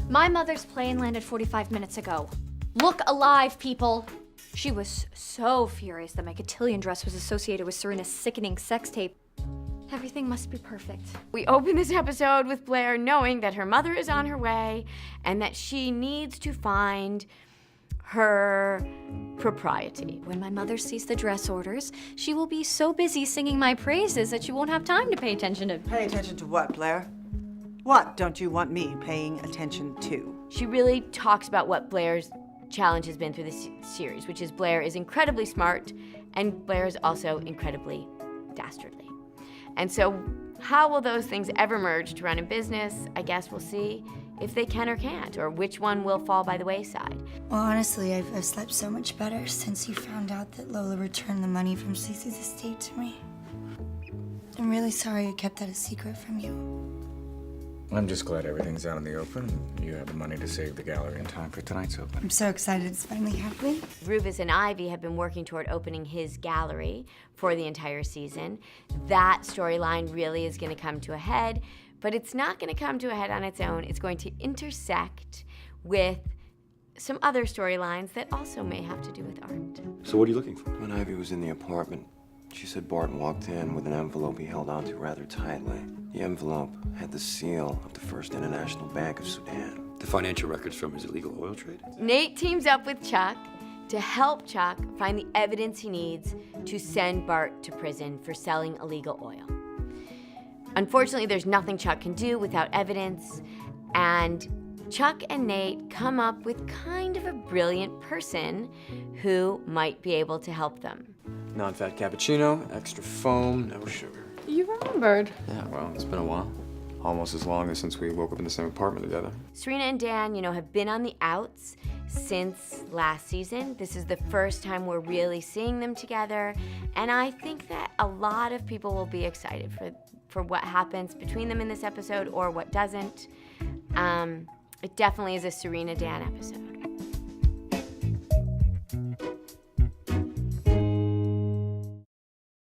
My mother's plane landed 45 minutes ago. Look alive, people. She was so furious that my cotillion dress was associated with Serena's sickening sex tape. Everything must be perfect. We open this episode with Blair knowing that her mother is on her way and that she needs to find her propriety. When my mother sees the dress orders, she will be so busy singing my praises that she won't have time to pay attention to... Pay attention to what, Blair? What don't you want me paying attention to? She really talks about what Blair's challenge has been through this series, which is Blair is incredibly smart and Blair is also incredibly dastardly. And so how will those things ever merge to run a business? I guess we'll see if they can or can't, or which one will fall by the wayside. Well, honestly, I've slept so much better since you found out that Lola returned the money from Cece's estate to me. I'm really sorry I kept that a secret from you. I'm just glad everything's out in the open and you have the money to save the gallery in time for tonight's opening. I'm so excited it's finally happening. Rufus and Ivy have been working toward opening his gallery for the entire season. That storyline really is going to come to a head, but it's not going to come to a head on its own. It's going to intersect with some other storylines that also may have to do with art. So what are you looking for? When Ivy was in the apartment, she said Barton walked in with an envelope he held onto rather tightly. The envelope had the seal of the First International Bank of Sudan. The financial records from his illegal oil trade? Nate teams up with Chuck to help Chuck find the evidence he needs to send Bart to prison for selling illegal oil. Unfortunately, there's nothing Chuck can do without evidence, and Chuck and Nate come up with kind of a brilliant person who might be able to help them. Non-fat cappuccino, extra foam, no sugar. You remembered. Yeah, well, it's been a while. Almost as long as since we woke up in the same apartment together. Serena and Dan, have been on the outs since last season. This is the first time we're really seeing them together, and I think that a lot of people will be excited for what happens between them in this episode or what doesn't. It definitely is a Serena Dan episode.